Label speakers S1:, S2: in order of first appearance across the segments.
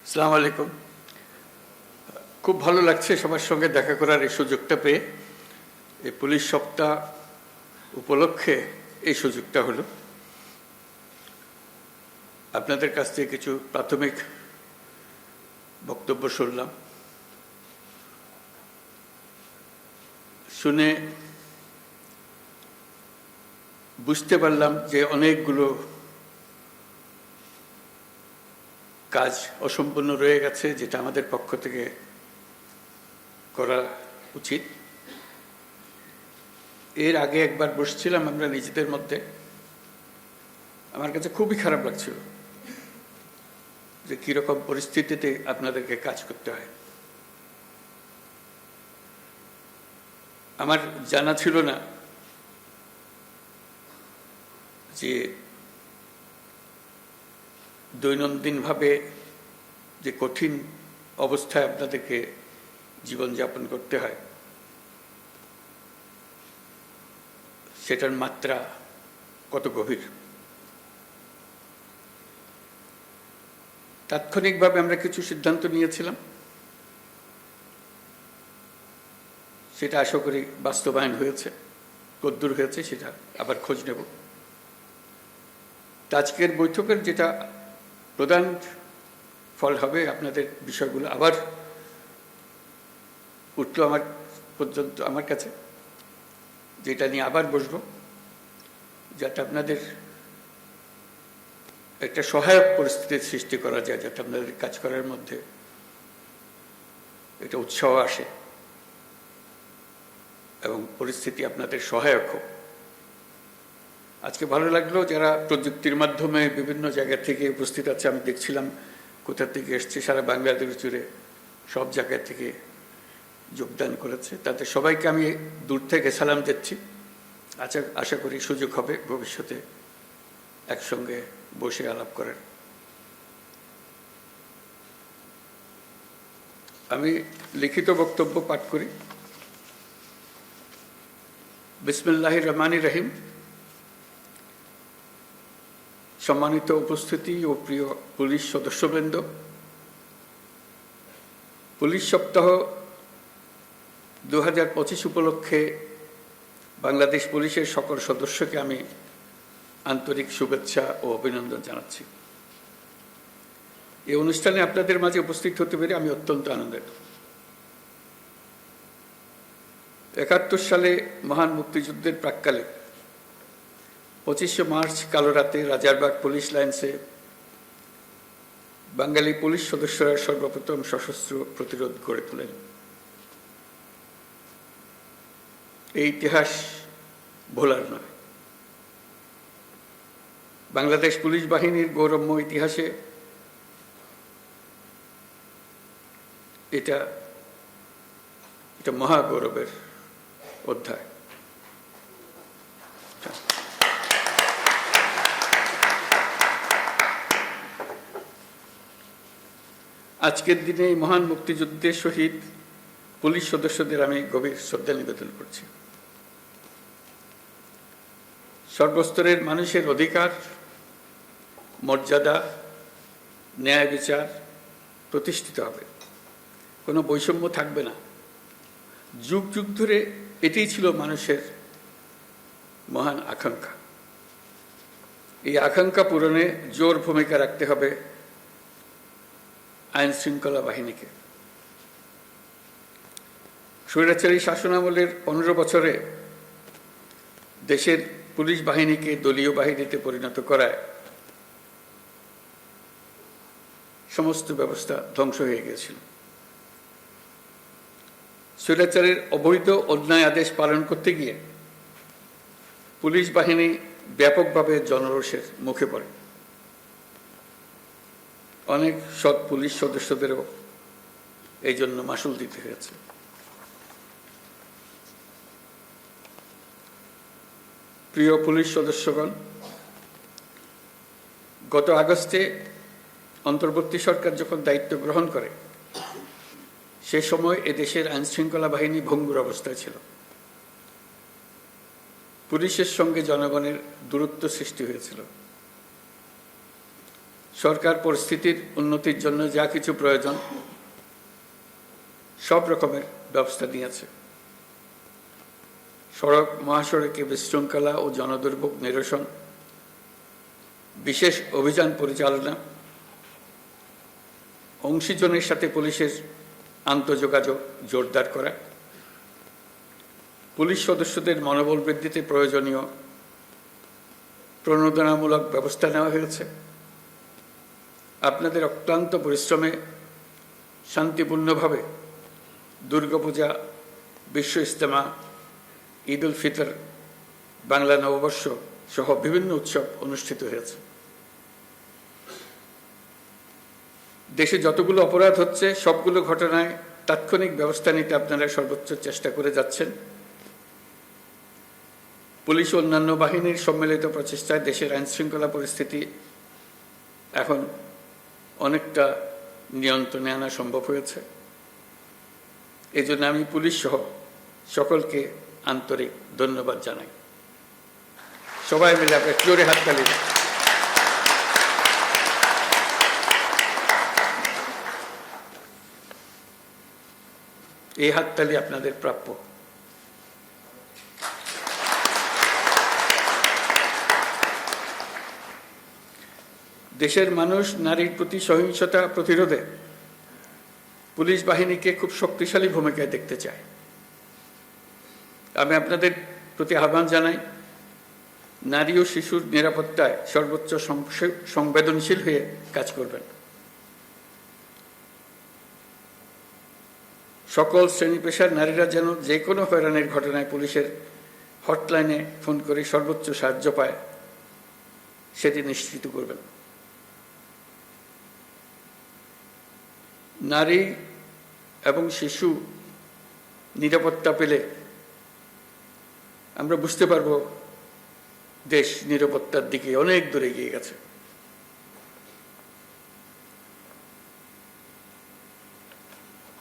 S1: আসসালামু আলাইকুম। খুব ভালো লাগছে সবার সঙ্গে দেখা করার এই সুযোগটা পেয়ে। এই পুলিশ সপ্তাহ উপলক্ষে এই সুযোগটা হলো। আপনাদের কাছ থেকে কিছু প্রাথমিক বক্তব্য শুনলাম, শুনে বুঝতে পারলাম যে অনেকগুলো কাজ অসম্পূর্ণ রয়ে গেছে, যেটা আমাদের পক্ষ থেকে করা উচিত। এর আগে একবার বসছিলাম আমরা নিজেদের মধ্যে, আমার কাছে খুবই খারাপ লাগছিল যে কীরকম পরিস্থিতিতে আপনাদেরকে কাজ করতে হয়। আমার জানা ছিল না যে দৈনন্দিনভাবে যে কঠিন অবস্থায় আপনাদেরকে জীবনযাপন করতে হয়, সেটার মাত্রা কত গভীর। তাৎক্ষণিকভাবে আমরা কিছু সিদ্ধান্ত নিয়েছিলাম, সেটা আশা করি বাস্তবায়ন হয়েছে। কদ্দূর হয়েছে সেটা আবার খোঁজ নেব। আজকের বৈঠকের যেটা প্রধান ফল হবে, আপনাদের বিষয়গুলো আবার উঠলো আমার কাছে, যেটা নিয়ে আবার বসবো, যাতে আপনাদের একটা সহায়ক পরিস্থিতির সৃষ্টি করা যায়, যাতে আপনাদের কাজ করার মধ্যে একটা উৎসাহ আসে এবং পরিস্থিতি আপনাদের সহায়ক হোক। আজকে ভালো লাগলো যারা প্রযুক্তির মাধ্যমে বিভিন্ন জায়গা থেকে উপস্থিত আছে। আমি দেখছিলাম কোথা থেকে এসছে, সারা বাংলাদেশ জুড়ে সব জায়গা থেকে যোগদান করেছে। তাদের সবাইকে আমি দূর থেকে সালাম দিচ্ছি। আশা করি সুযোগ হবে ভবিষ্যতে একসঙ্গে বসে আলাপ করার। আমি লিখিত বক্তব্য পাঠ করি। বিসমিল্লাহির রহমানির রহিম। সম্মানিত উপস্থিতি ও প্রিয় পুলিশ সদস্যবৃন্দ, পুলিশ সপ্তাহ 2025 উপলক্ষে বাংলাদেশ পুলিশের সকল সদস্যকে আমি আন্তরিক শুভেচ্ছা ও অভিনন্দন জানাচ্ছি। এই অনুষ্ঠানে আপনাদের মাঝে উপস্থিত হতে পেরে আমি অত্যন্ত আনন্দিত। 71 সালে মহান মুক্তিযুদ্ধের প্রাক্কালে 25শে মার্চ কালো রাতে রাজারবাগ পুলিশ লাইন্সে বাঙালি পুলিশ সদস্যরা সর্বপ্রথম সশস্ত্র প্রতিরোধ গড়ে তোলেন। এই ইতিহাস ভোলার নয়। বাংলাদেশ পুলিশ বাহিনীর গৌরবময় ইতিহাসে এটা মহাগৌরবের অধ্যায়। আজকের দিনে এই মহান মুক্তিযুদ্ধের শহীদ পুলিশ সদস্যদের আমি গভীর শ্রদ্ধা নিবেদন করছি। সর্বস্তরের মানুষের অধিকার, মর্যাদা, ন্যায় বিচার প্রতিষ্ঠিত হবে, কোনো বৈষম্য থাকবে না। যুগ যুগ ধরে এটাই ছিল মানুষের মহান আকাঙ্ক্ষা। এই আকাঙ্ক্ষা পূরণে জোর ভূমিকা রাখতে হবে আইন শৃঙ্খলা বাহিনীকে। স্বৈরাচারী শাসনামলের 15 বছরে দেশের পুলিশ বাহিনীকে দলীয় বাহিনীতে পরিণত করায় সমস্ত ব্যবস্থা ধ্বংস হয়ে গিয়েছিল। স্বৈরাচারের অবৈধ অন্যায় আদেশ পালন করতে গিয়ে পুলিশ বাহিনী ব্যাপকভাবে জনরোষের মুখে পড়ে। অনেক সৎ পুলিশ সদস্যদেরও এই জন্য মাশুল দিতে হয়েছে। প্রিয় পুলিশ সদস্যগণ, গত আগস্টে অন্তর্বর্তী সরকার যখন দায়িত্ব গ্রহণ করে, সে সময় এদেশের আইন শৃঙ্খলা বাহিনী ভঙ্গুর অবস্থায় ছিল। পুলিশের সঙ্গে জনগণের দূরত্ব সৃষ্টি হয়েছিল। সরকার পরিস্থিতির উন্নতির জন্য যা কিছু প্রয়োজন সব রকমের ব্যবস্থা নিয়েছে। সড়ক মহাসড়কে বিশৃঙ্খলা ও জনদুর্ভোগ নিরসন, বিশেষ অভিযান পরিচালনা, অংশীজনের সাথে পুলিশের আন্তঃযোগাযোগ জোরদার করা, পুলিশ সদস্যদের মনোবল বৃদ্ধিতে প্রয়োজনীয় প্রণোদনামূলক ব্যবস্থা নেওয়া হয়েছে। আপনাদের অক্লান্ত পরিশ্রমে শান্তিপূর্ণভাবে দুর্গাপূজা, বিশ্ব ইজতেমা, ঈদ উল ফিতর, বাংলা নববর্ষ সহ বিভিন্ন উৎসব অনুষ্ঠিত হয়েছে। দেশে যতগুলো অপরাধ হচ্ছে সবগুলো ঘটনায় তাৎক্ষণিক ব্যবস্থা নিতে আপনারা সর্বোচ্চ চেষ্টা করে যাচ্ছেন। পুলিশ ও অন্যান্য বাহিনীর সম্মিলিত প্রচেষ্টায় দেশের আইনশৃঙ্খলা পরিস্থিতি এখন অনেকটা নিয়ন্ত্রণে আনা সম্ভব হয়েছে। এই জন্য আমি পুলিশ সহ সকলকে আন্তরিক ধন্যবাদ জানাই। সবাই মিলে আপনার জোরে হাততালি। এই হাততালি আপনাদের প্রাপ্য। দেশের মানুষ নারীর প্রতি সহিংসতা প্রতিরোধে পুলিশ বাহিনীকে খুব শক্তিশালী ভূমিকায় দেখতে চায়। আমি আপনাদের প্রতি আহ্বান জানাই, নারী ও শিশুর নিরাপত্তায় সর্বোচ্চ সংবেদনশীল হয়ে কাজ করবেন। সকল শ্রেণী পেশার নারীরা যেন যে কোনো হয়রানির ঘটনায় পুলিশের হটলাইনে ফোন করে সর্বোচ্চ সাহায্য পায় সেটি নিশ্চিত করবেন। নারী এবং শিশু নিরাপত্তা পেলে আমরা বুঝতে পারব দেশ নিরাপত্তার দিকে অনেক দূরে এগিয়ে গেছে।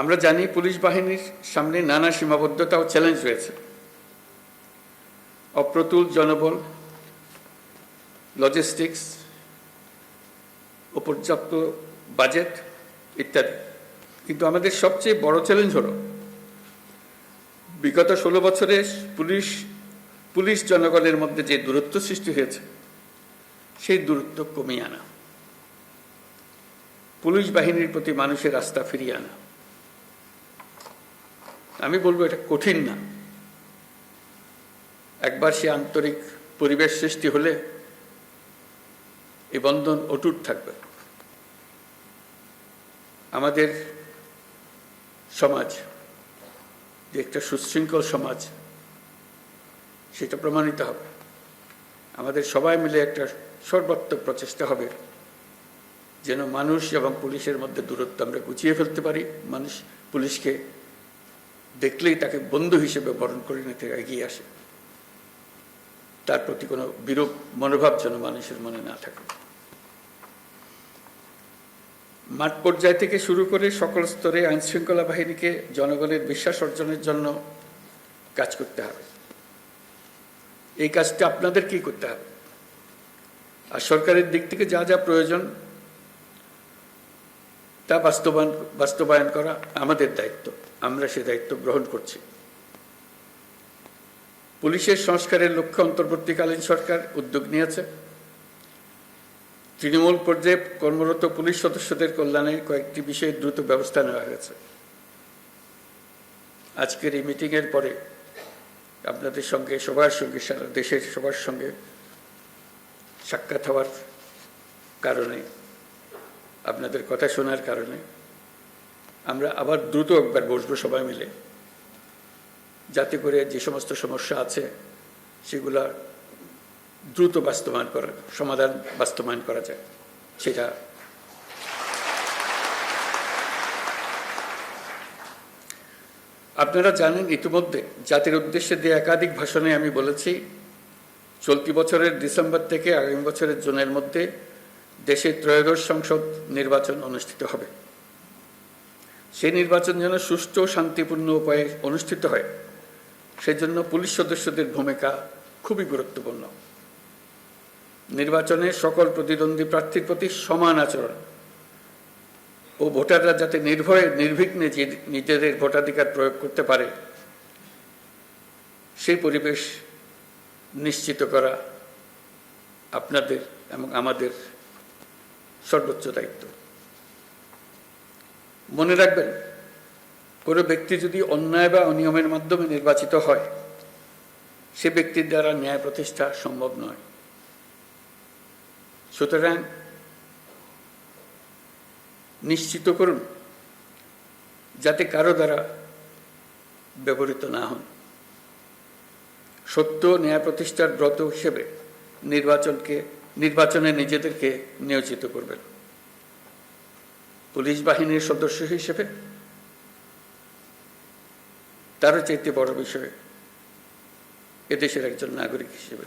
S1: আমরা জানি পুলিশ বাহিনীর সামনে নানা সীমাবদ্ধতা ও চ্যালেঞ্জ রয়েছে। অপ্রতুল জনবল, লজিস্টিক্স, পর্যাপ্ত বাজেট ইত্যাদি। কিন্তু আমাদের সবচেয়ে বড় চ্যালেঞ্জ হলো বিগত 16 বছরে পুলিশ জনগণের মধ্যে যে দূরত্ব সৃষ্টি হয়েছে সেই দূরত্ব কমিয়ে আনা, পুলিশ বাহিনীর প্রতি মানুষের আস্থা ফিরিয়ে আনা। আমি বলবো এটা কঠিন না। একবার সে আন্তরিক পরিবেশ সৃষ্টি হলে এই বন্ধন অটুট থাকবে। আমাদের সমাজ যে একটা সুশৃঙ্খল সমাজ সেটা প্রমাণিত হবে। আমাদের সবাই মিলে একটা সর্বাত্মক প্রচেষ্টা হবে যেন মানুষ এবং পুলিশের মধ্যে দূরত্ব আমরা গুছিয়ে ফেলতে পারি। মানুষ পুলিশকে দেখলেই তাকে বন্ধু হিসেবে বরণ করে নিতে এগিয়ে আসে। তার প্রতি কোনো বিরূপ মনোভাব যেন মানুষের মনে না থাকে। মাঠ পর্যায় থেকে শুরু করে সকল স্তরে আইনশৃঙ্খলা বাহিনীকে জনগণের বিশ্বাস অর্জনের জন্য কাজ করতে হবে। এই কাজটা আপনাদেরকেই করতে হবে। আর সরকারের দিক থেকে যা যা প্রয়োজন তা বাস্তবায়ন করা আমাদের দায়িত্ব। আমরা সে দায়িত্ব গ্রহণ করছি। পুলিশের সংস্কারের লক্ষ্যে অন্তর্বর্তীকালীন সরকার উদ্যোগ নিয়েছে। তৃণমূল পর্যায়ে কর্মরত পুলিশ সদস্যদের কল্যাণে কয়েকটি বিষয়ে দ্রুত ব্যবস্থা নেওয়া হয়েছে। আজকের এই মিটিংয়ের পরে আপনাদের সঙ্গে সবার সঙ্গে সারা দেশের সবার সঙ্গে সাক্ষাৎ হওয়ার কারণে, আপনাদের কথা শোনার কারণে আমরা আবার দ্রুত একবার বসবো সবাই মিলে, যাতে করে যে সমস্ত সমস্যা আছে সেগুলা দ্রুত সমাধান বাস্তবায়ন করা যায়। সেটা আপনারা জানেন, ইতিমধ্যে জাতির উদ্দেশ্যে দিয়ে একাধিক ভাষণে আমি বলেছি, চলতি বছরের ডিসেম্বর থেকে আগামী বছরের জুনের মধ্যে দেশের ত্রয়োদশ সংসদ নির্বাচন অনুষ্ঠিত হবে। সেই নির্বাচন যেন সুষ্ঠু ও শান্তিপূর্ণ উপায়ে অনুষ্ঠিত হয়, সেজন্য পুলিশ সদস্যদের ভূমিকা খুবই গুরুত্বপূর্ণ। নির্বাচনে সকল প্রতিদ্বন্দ্বী প্রার্থীর প্রতি সমান আচরণ ও ভোটাররা যাতে নির্ভয়ে নির্বিঘ্নে নিজেদের ভোটাধিকার প্রয়োগ করতে পারে সেই পরিবেশ নিশ্চিত করা আপনাদের এবং আমাদের সর্বোচ্চ দায়িত্ব। মনে রাখবেন, কোনো ব্যক্তি যদি অন্যায় বা অনিয়মের মাধ্যমে নির্বাচিত হয়, সে ব্যক্তির দ্বারা ন্যায় প্রতিষ্ঠা সম্ভব নয়। সুতরাং নিশ্চিত করুন যাতে কারো দ্বারা ব্যবহৃত না হন। সত্য ন্যায় প্রতিষ্ঠার ব্রত হিসেবে নির্বাচনে নিজেদেরকে নিয়োজিত করবেন। পুলিশ বাহিনীর সদস্য হিসেবে তারও চাইতে বড় বিষয় এদেশের একজন নাগরিক হিসেবে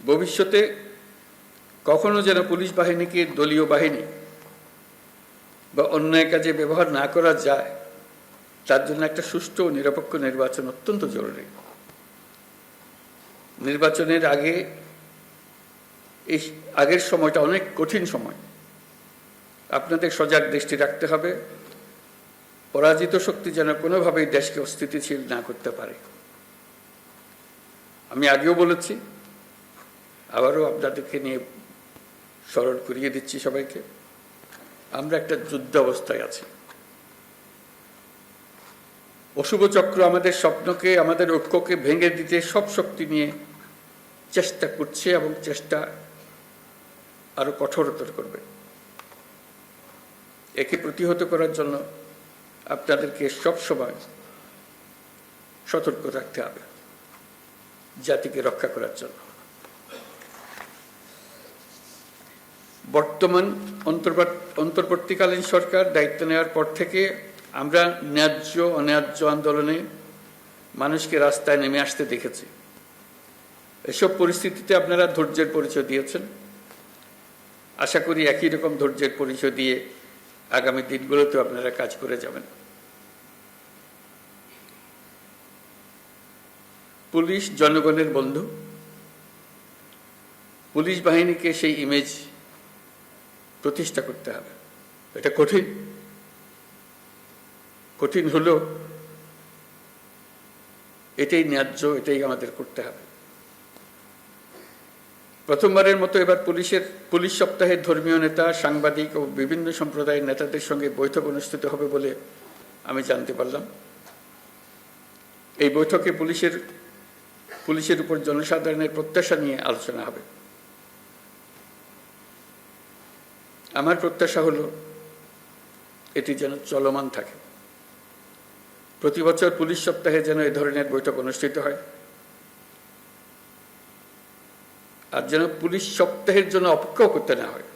S1: ভবিষ্যতে কখনো যেন পুলিশ বাহিনীকে দলীয় বাহিনী বা অন্যায় কাজে ব্যবহার না করা যায়, তার জন্য একটা সুষ্ঠু ও নিরপেক্ষ নির্বাচন অত্যন্ত জরুরি। নির্বাচনের আগের সময়টা অনেক কঠিন সময়। আপনাদের সজাগ দৃষ্টি রাখতে হবে পরাজিত শক্তি যেন কোনোভাবেই দেশকে অস্থিতিশীল না করতে পারে। আমি আগেও বলেছি, আবারও আপনাদেরকে নিয়ে স্মরণ করিয়ে দিচ্ছি সবাইকে, আমরা একটা যুদ্ধ অবস্থায় আছি। অশুভ চক্র আমাদের স্বপ্নকে, আমাদের ঐক্যকে ভেঙে দিতে সব শক্তি নিয়ে চেষ্টা করছে এবং চেষ্টা আরো কঠোরতর করবে। একে প্রতিহত করার জন্য আপনাদেরকে সবসময় সতর্ক থাকতে হবে, জাতিকে রক্ষা করার জন্য। বর্তমান অন্তর্বর্তীকালীন সরকার দায়িত্ব নেওয়ার পর থেকে আমরা ন্যায্য অন্যায্য আন্দোলনে মানুষকে রাস্তায় নেমে আসতে দেখেছি। এসব পরিস্থিতিতে আপনারা ধৈর্যের পরিচয় দিয়েছেন। আশা করি একই রকম ধৈর্যের পরিচয় দিয়ে আগামী দিনগুলোতেও আপনারা কাজ করে যাবেন। পুলিশ জনগণের বন্ধু। পুলিশ বাহিনীকে সেই ইমেজ প্রতিষ্ঠা করতে হবে। এটা কঠিন হলেও এটাই ন্যায্য, এটাই আমাদের করতে হবে। প্রথমবারের মতো এবার পুলিশ সপ্তাহের ধর্মীয় নেতা, সাংবাদিক ও বিভিন্ন সম্প্রদায়ের নেতাদের সঙ্গে বৈঠক অনুষ্ঠিত হবে বলে আমি জানতে পারলাম। এই বৈঠকে পুলিশের উপর জনসাধারণের প্রত্যাশা নিয়ে আলোচনা হবে। আমার প্রত্যাশা হলো এটি যেন চলমান থাকে। প্রতি বছর পুলিশ সপ্তাহে যেন এই ধরনের বৈঠক অনুষ্ঠিত হয়, আর যেন পুলিশ সপ্তাহের জন্য অপেক্ষাও করতে না হয়।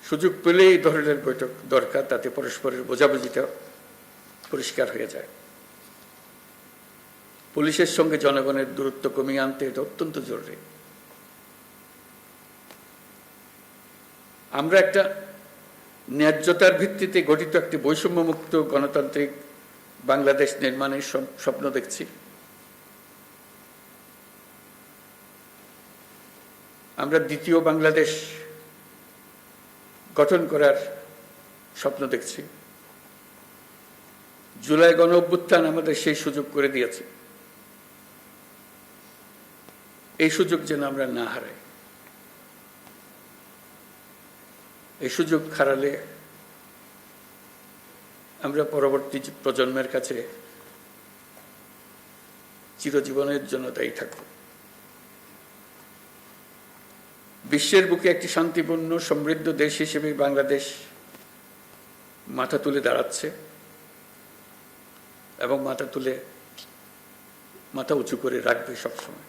S1: সুযোগ পেলে এই ধরনের বৈঠক দরকার, তাতে পরস্পরের বোঝাবুঝিটা পরিষ্কার হয়ে যায়। পুলিশের সঙ্গে জনগণের দূরত্ব কমিয়ে আনতে এটা অত্যন্ত জরুরি। আমরা একটা ন্যায্যতার ভিত্তিতে গঠিত একটি বৈষম্যমুক্ত গণতান্ত্রিক বাংলাদেশ নির্মাণের স্বপ্ন দেখছি। আমরা দ্বিতীয় বাংলাদেশ গঠন করার স্বপ্ন দেখছি। জুলাই গণ অভ্যুত্থান আমাদের সেই সুযোগ করে দিয়েছে। এই সুযোগ যেন আমরা না হারাই। এই সুযোগ হারালে আমরা পরবর্তী প্রজন্মের কাছে চিরজীবনের জন্য দায়ী থাকব। বিশ্বের বুকে একটি শান্তিপূর্ণ সমৃদ্ধ দেশ হিসেবে বাংলাদেশ মাথা তুলে দাঁড়াচ্ছে এবং মাথা উঁচু করে রাখবে সবসময়।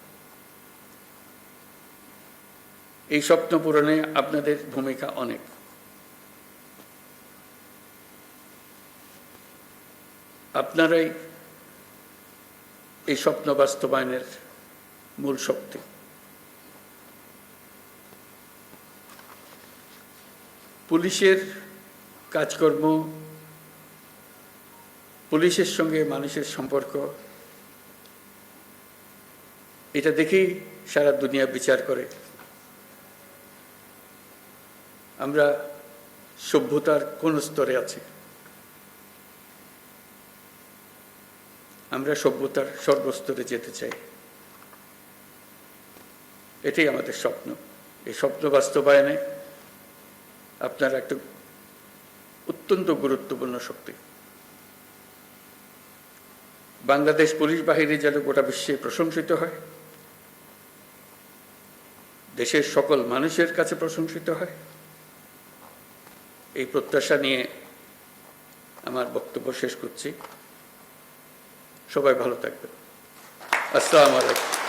S1: এই স্বপ্ন পূরণে আপনাদের ভূমিকা অনেক। আপনারাই এই স্বপ্ন বাস্তবায়নের মূল শক্তি। পুলিশের কাজকর্ম, পুলিশের সঙ্গে মানুষের সম্পর্ক এটা দেখেই সারা দুনিয়া বিচার করে আমরা সভ্যতার কোন স্তরে আছি। আমরা সভ্যতার সর্বস্তরে যেতে চাই, এটাই আমাদের স্বপ্ন। এই স্বপ্ন বাস্তবায়নে আপনারা একটা অত্যন্ত গুরুত্বপূর্ণ শক্তি। বাংলাদেশ পুলিশ বাহিনী যেন গোটা বিশ্বে প্রশংসিত হয়, দেশের সকল মানুষের কাছে প্রশংসিত হয়, এই প্রত্যাশা নিয়ে আমার বক্তব্য শেষ করছি। সবাই ভালো থাকবেন। আসসালামু আলাইকুম।